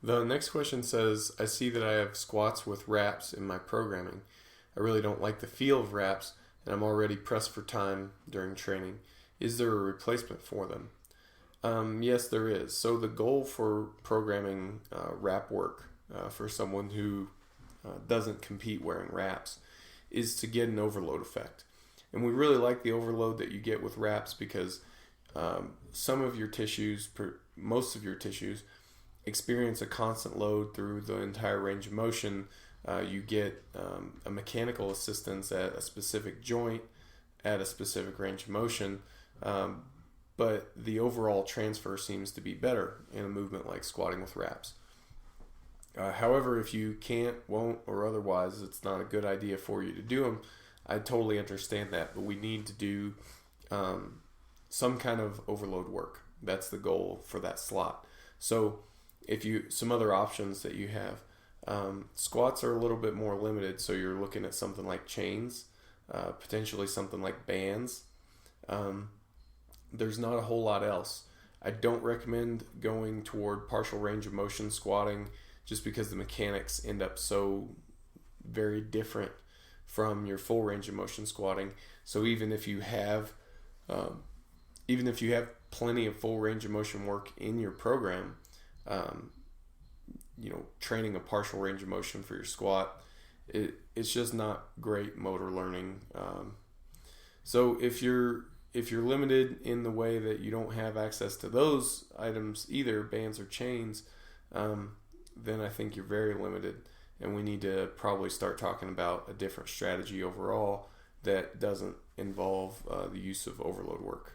The next question says, I see that I have squats with wraps in my programming. I really don't like the feel of wraps, and I'm already pressed for time during training. Is there a replacement for them? Yes, there is. So the goal for programming wrap work for someone who doesn't compete wearing wraps is to get an overload effect. And we really like the overload that you get with wraps because some of your tissues, most of your tissues, experience a constant load through the entire range of motion. You get a mechanical assistance at a specific joint at a specific range of motion, but the overall transfer seems to be better in a movement like squatting with wraps. However, if you can't, won't, or otherwise it's not a good idea for you to do them, I totally understand that, but we need to do some kind of overload work. That's the goal for that slot. So some other options that you have, squats are a little bit more limited, so you're looking at something like chains, potentially something like bands. There's not a whole lot else. I don't recommend going toward partial range of motion squatting just because the mechanics end up so very different from your full range of motion squatting. So even if you have plenty of full range of motion work in your program, training a partial range of motion for your squat, it's just not great motor learning. So if you're limited in the way that you don't have access to those items, either bands or chains, then I think you're very limited, and we need to probably start talking about a different strategy overall that doesn't involve the use of overload work.